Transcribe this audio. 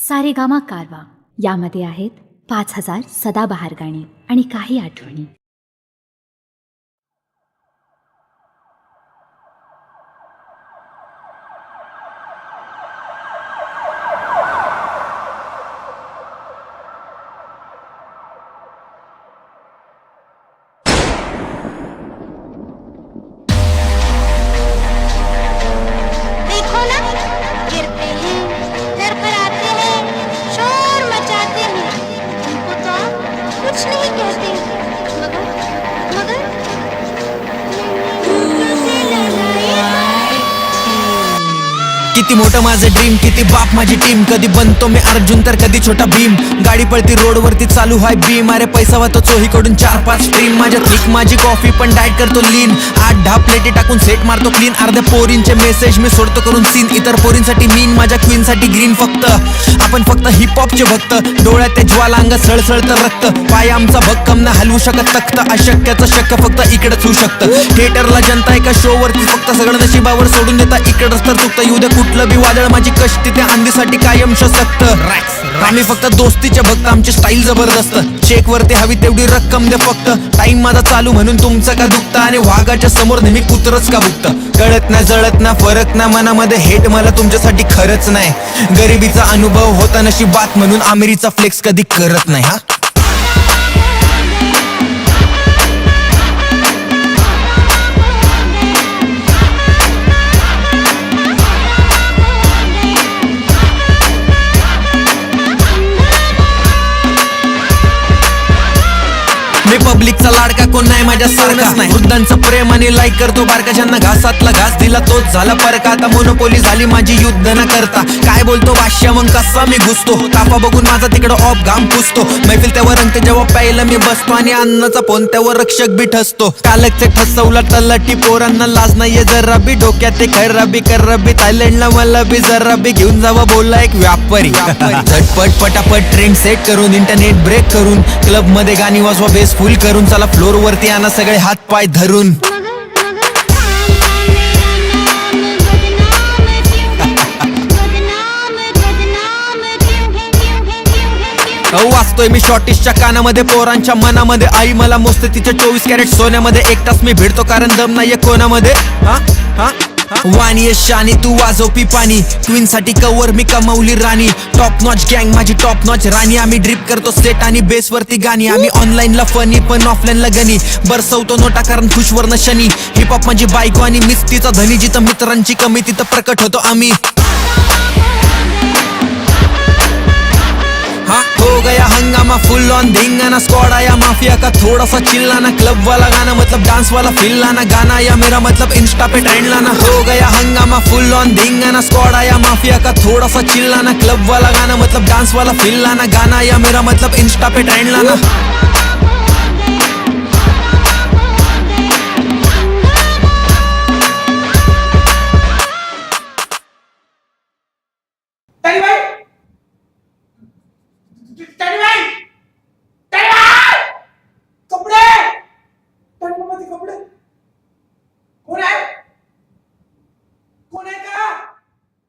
सारेगामा कारवा यामध्ये आहेत 5000 सदाबहार गाणी आणि काही आठवणी. देखो ना, गिरते हैं, लड़खड़ाते हैं, शोर मचाते हैं, उनको तो आप कुछ नहीं कहते, मगर मगर मैंने उनसे लड़ाई किती मोठं माझं ड्रीम, किती बाप माझी टीम. कधी बनतो मी अर्जुन तर कधी छोटा भीम. गाडी पळती रोडवरती चालू हाय बीम. अरे पैसा वातो चोहीकडून 4-5 स्ट्रीम. माझ्या थिक माझी कॉफी पण डाएट करतो लीन. 8-10 प्लेटी टाकून सेट मारतो क्लीन. अर्ध्या पोरींचे मेसेज मी सोडतो करून सीन. इतर पोरींसाठी मीन, माझ्या क्वीन साठी ग्रीन. फक्त आपण फक्त हिप हॉपचे भक्त. डोळ्यात ते ज्वाला, अंग सळसळतं रक्त. पाय आमचा भक्कम ना हलवू शकत तख्त. अशक्याचं शक्य फक्त इकडंच होऊ शकतं. थिएटरला जनता एका शो वरती फक्त सगळं नशिबावर सोडून देता. इकडंच तर चुकतं. येऊ दे कुठलं बी वादळ, माझी कष्टी त्या आंधीसाठी कायम सशक्त. आम्ही फक्त दोस्तीचे भक्त, आमची स्टाईल जबरदस्त. चेक वरती हवी तेवढी रक्कम दे फक्त. टाइम माझा चालू म्हणून तुमचं का दुखतं. आणि वाघाच्या समोर नेहमी कुत्रच का बुकतं. कळत ना जळत ना फरक ना मनामध्ये हेट मला तुमच्यासाठी खरंच नाही. गरिबीचा अनुभव होता नशिबात म्हणून आमिरीचा फ्लेक्स कधी करत नाही. हा मी पब्लिकचा लाडका कोण नाही माझ्या सारखाच नाही. वृद्धांचं प्रेम आणि लाईक करतो बारकाशांना. घासातला घास दिला तोच झाला परका. आता मोनोपोली झाली माझी युद्ध न करता. काय बोलतो भाष्य मग कसा मी घुसतो. ताफा बघून माझा तिकडं ऑफ घाम पुसतो. मैफिल त्यावर रंगते जेव्हा प्यायला मी बसतो. आणि अन्नाचा फोन त्यावर रक्षक बी ठसतो. कालकचे ठसवला तलाठी पोरांना लाज नाहीये जरा बी. डोक्यात ते खराबी करबी. थायलंडला मला बी जरा बी घेऊन जावा बोलला एक व्यापारी. झटपट पटापट ट्रेंड सेट करून इंटरनेट ब्रेक करून क्लब मध्ये गाणी वाजवा बेस फुल करून. चला फ्लोर वरती आणा सगळे हात पाय धरून. वाचतोय मी शॉर्टिशच्या कानामध्ये. पोरांच्या मनामध्ये आई मला मोजते तिच्या 24 कॅरेट सोन्यामध्ये. एकटाच मी भिडतो कारण दम नाहीये कोणामध्ये. हा हा वाणी ये शानी तू वाजव पिपाणी. क्वीन साठी कवर मी कमावली राणी. टॉप नॉच गँग माझी टॉप नॉच राणी. आम्ही ड्रिप करतो सेट आणि बेस वरती गाणी. आम्ही ऑनलाईनला फनी पण ऑफलाईनला गणी. बरसवतो नोटा कारण खुशवर्ण शनी. हिप हॉप माझी बायको आणि मिस तिचा धनी. जिथं मित्रांची कमी तिथं प्रकट होतो आम्ही. हाँ हो गया हंगामा फुल ऑन धिंगाना. स्क्वाड आया माफिया का थोड़ा सा चिल्लाना. क्लब वाला गाना मतलब डांस वाला फील लाना. गाना या मेरा मतलब इंस्टा पे ट्रेंड लाना. हो गया हंगामा फुल ऑन धिंगाना. स्क्वाड आया माफिया का थोड़ा सा चिल्लाना. क्लब वाला गाना मतलब डांस वाला फील लाना. गाना या मेरा मतलब इंस्टा पे ट्रेंड लाना. तरी बाई